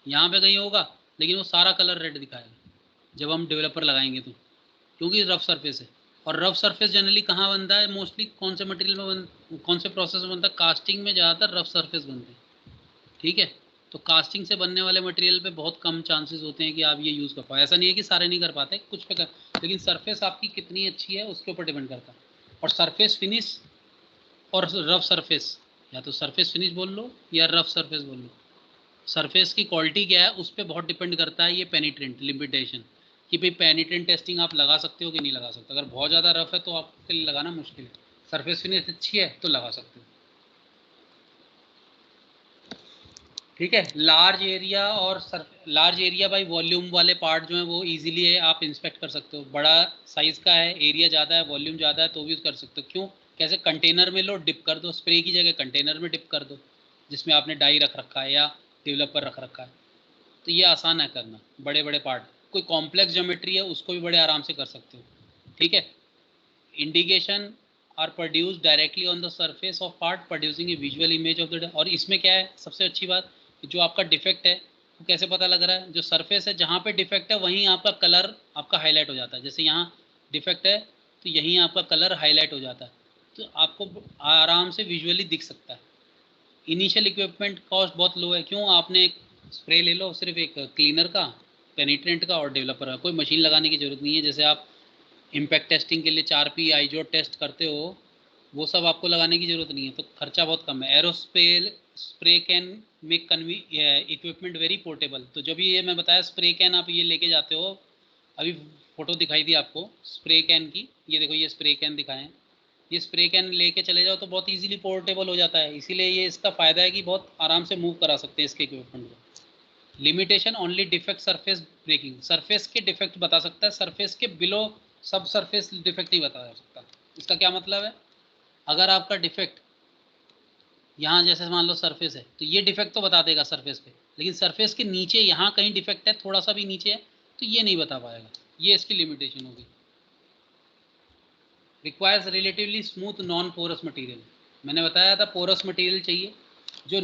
यहाँ पे कहीं होगा, लेकिन वो सारा कलर रेड दिखाएगा जब हम डेवलपर लगाएंगे तो, क्योंकि रफ सरफेस है। और रफ सरफेस जनरली कहाँ बनता है, मोस्टली कौन से मटेरियल में कौन से प्रोसेस में बनता है, कास्टिंग में ज़्यादातर रफ सरफेस बनते हैं। ठीक है, तो कास्टिंग से बनने वाले मटेरियल पे बहुत कम चांसेस होते हैं कि आप ये यूज़ कर पाओ। ऐसा नहीं है कि सारे नहीं कर पाते, कुछ पे कर, लेकिन सरफेस आपकी कितनी अच्छी है उसके ऊपर डिपेंड करता है। और सरफेस फिनिश और रफ सरफेस, या तो सरफेस फिनिश बोल लो या रफ सरफेस बोल लो, सरफेस की क्वालिटी क्या है उस पर बहुत डिपेंड करता है ये पेनिट्रेंट लिमिटेशन, कि भाई पेनिट्रेंट टेस्टिंग आप लगा सकते हो कि नहीं लगा सकते। अगर बहुत ज़्यादा रफ है तो आपके लिए लगाना मुश्किल है, सरफेस फिनिश अच्छी है तो लगा सकते हो। ठीक है, लार्ज एरिया और लार्ज एरिया बाई वॉल्यूम वाले पार्ट जो है वो इजीली आप इंस्पेक्ट कर सकते हो। बड़ा साइज़ का है, एरिया ज़्यादा है, वॉल्यूम ज़्यादा है, तो भी कर सकते हो। क्यों, कैसे, कंटेनर में लो, डिप कर दो, स्प्रे की जगह कंटेनर में डिप कर दो जिसमें आपने डाई रख रखा है या डेवलपर रख रखा है, तो ये आसान है करना। बड़े बड़े पार्ट, कोई कॉम्प्लेक्स ज्योमेट्री है उसको भी बड़े आराम से कर सकते हो। ठीक है, indication are produce directly on the surface of part producing a visual image of the. और इसमें क्या है सबसे अच्छी बात, कि जो आपका डिफेक्ट है वो कैसे पता लग रहा है, जो सरफेस है जहाँ पे डिफेक्ट है वहीं आपका कलर आपका हाईलाइट हो जाता है। जैसे यहाँ डिफेक्ट है तो यहीं आपका कलर हाईलाइट हो जाता है, तो आपको आराम से विजुअली दिख सकता है। इनिशियल इक्विपमेंट कॉस्ट बहुत लो है। क्यों, आपने एक स्प्रे ले लो, सिर्फ एक क्लीनर का, पेनिट्रेंट का और डेवलपर का, कोई मशीन लगाने की ज़रूरत नहीं है। जैसे आप इम्पैक्ट टेस्टिंग के लिए 4P आइजोट टेस्ट करते हो, वो सब आपको लगाने की ज़रूरत नहीं है, तो खर्चा बहुत कम है। Aerosol spray can make convey equipment very portable. तो जब ये मैं बताया स्प्रे कैन आप ये लेके जाते हो, अभी फ़ोटो दिखाई दी आपको स्प्रे कैन की, ये देखो ये स्प्रे कैन दिखाएं, ये स्प्रे कैन लेके चले जाओ तो बहुत इजीली पोर्टेबल हो जाता है। इसीलिए ये इसका फ़ायदा है कि बहुत आराम से मूव करा सकते हैं इसके इक्विपमेंट को। Limitation only defect surface breaking, surface के डिफेक्ट बता सकता है, सरफेस के बिलो सब सरफेस डिफेक्ट नहीं बता सकता। इसका क्या मतलब है, अगर आपका डिफेक्ट यहाँ जैसे मान लो सरफेस है तो ये डिफेक्ट तो बता देगा सरफेस पे, लेकिन सरफेस के नीचे यहाँ कहीं डिफेक्ट है, थोड़ा सा भी नीचे है, तो ये नहीं बता पाएगा। ये इसकी लिमिटेशन होगी। Requires relatively smooth non porous material, मैंने बताया था पोरस मटेरियल चाहिए, जो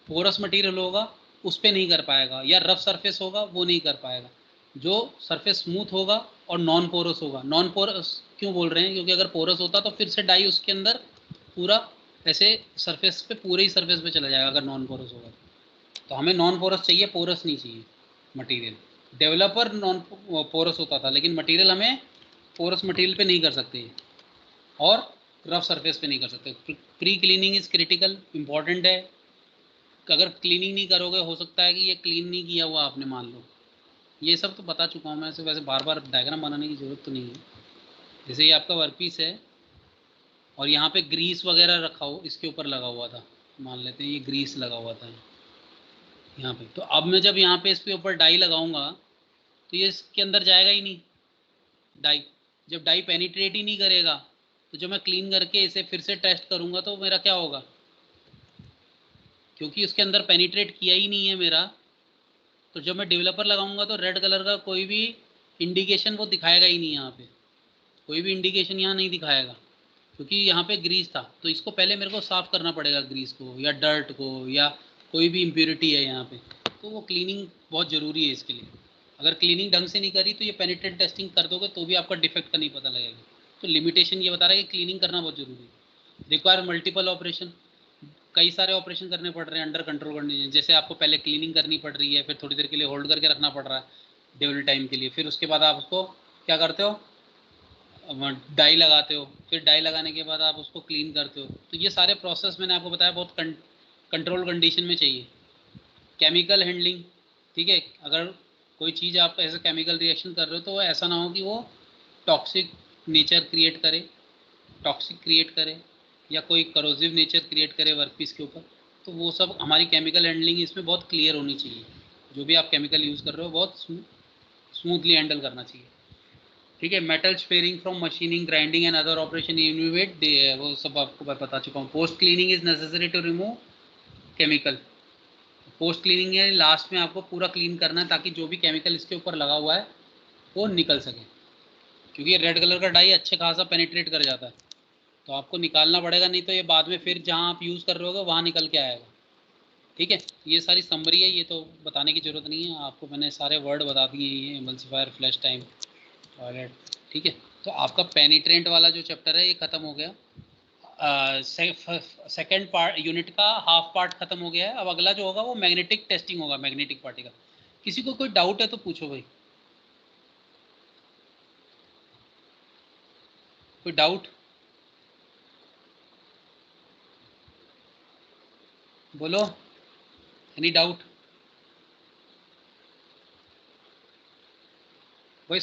पोरस मटेरियल होगा उस पर नहीं कर पाएगा, या रफ सरफेस होगा वो नहीं कर पाएगा। जो सरफेस स्मूथ होगा और नॉन पोरस होगा, नॉन पोरस क्यों बोल रहे हैं, क्योंकि अगर पोरस होता तो फिर से डाई उसके अंदर पूरा ऐसे सरफेस पे, पूरे ही सरफेस पे चला जाएगा अगर नॉन पोरस होगा। तो हमें नॉन पोरस चाहिए, पोरस नहीं चाहिए मटेरियल। डेवलपर नॉन पोरस होता था, लेकिन मटेरियल हमें पोरस मटेरियल पे नहीं कर सकते और रफ सरफेस पे नहीं कर सकते। Pre cleaning is critical, important है। अगर क्लीनिंग नहीं करोगे हो सकता है कि ये क्लीन नहीं किया हुआ आपने मान लो, ये सब तो बता चुका हूँ मैं, ऐसे वैसे बार बार डायग्राम बनाने की ज़रूरत तो नहीं है। जैसे ये आपका वर्कपीस है और यहाँ पे ग्रीस वगैरह रखा हो, इसके ऊपर लगा हुआ था, मान लेते हैं ये ग्रीस लगा हुआ था यहाँ पे, तो अब मैं जब यहाँ पे इसके ऊपर डाई लगाऊंगा तो ये इसके अंदर जाएगा ही नहीं डाई, जब डाई पेनिट्रेट ही नहीं करेगा तो जब मैं क्लीन करके इसे फिर से टेस्ट करूँगा तो मेरा क्या होगा, क्योंकि उसके अंदर पेनिट्रेट किया ही नहीं है मेरा, तो जब मैं डेवलपर लगाऊंगा तो रेड कलर का कोई भी इंडिकेशन वो दिखाएगा ही नहीं, यहाँ पे कोई भी इंडिकेशन यहाँ नहीं दिखाएगा, क्योंकि यहाँ पे ग्रीस था। तो इसको पहले मेरे को साफ़ करना पड़ेगा, ग्रीस को या डर्ट को या कोई भी इम्प्योरिटी है यहाँ पे, तो वो क्लीनिंग बहुत ज़रूरी है इसके लिए। अगर क्लीनिंग ढंग से नहीं करी तो ये पेनिट्रेंट टेस्टिंग कर दोगे तो भी आपका डिफेक्ट का नहीं पता लगेगा। तो लिमिटेशन ये बता रहा है कि क्लीनिंग करना बहुत ज़रूरी है। रिक्वायर मल्टीपल ऑपरेशन, कई सारे ऑपरेशन करने पड़ रहे हैं अंडर कंट्रोल कंडीशन। जैसे आपको पहले क्लीनिंग करनी पड़ रही है, फिर थोड़ी देर के लिए होल्ड करके रखना पड़ रहा है डेवल टाइम के लिए, फिर उसके बाद आप उसको क्या करते हो, डाई लगाते हो, फिर डाई लगाने के बाद आप उसको क्लीन करते हो। तो ये सारे प्रोसेस मैंने आपको बताया बहुत कंट्रोल कंडीशन में चाहिए। केमिकल हैंडलिंग, ठीक है, अगर कोई चीज़ आप ऐसे केमिकल रिएक्शन कर रहे हो तो ऐसा ना हो कि वो टॉक्सिक नेचर क्रिएट करे या कोई करोजिव नेचर क्रिएट करे वर्कपीस के ऊपर। तो वो सब हमारी केमिकल हैंडलिंग इसमें बहुत क्लियर होनी चाहिए। जो भी आप केमिकल यूज़ कर रहे हो बहुत स्मूथली हैंडल करना चाहिए, ठीक है। Metal sparing from machining, grinding and other operation innovate, वो सब आपको मैं बता चुका हूँ। Post cleaning is necessary to remove chemical. Post cleaning है लास्ट में आपको पूरा क्लीन करना है ताकि जो भी केमिकल इसके ऊपर लगा हुआ है वो निकल सके, क्योंकि रेड कलर का डाई अच्छे खासा पेनिट्रेट कर जाता है, तो आपको निकालना पड़ेगा, नहीं तो ये बाद में फिर जहाँ आप यूज़ कर रहे होगे वहाँ निकल के आएगा, ठीक है। ये सारी समरी है, ये तो बताने की ज़रूरत नहीं है आपको, मैंने सारे वर्ड बता दिए, ये एमल्सिफायर, फ्लैश टाइम, टॉयलेट, ठीक है। तो आपका पेनिट्रेंट वाला जो चैप्टर है ये ख़त्म हो गया। सेकेंड पार्ट यूनिट का हाफ पार्ट ख़त्म हो गया है। अब अगला जो होगा वो मैग्नेटिक टेस्टिंग होगा, मैग्नेटिक पार्टिकल। किसी को कोई डाउट है तो पूछो भाई, कोई डाउट बोलो, एनी डाउट?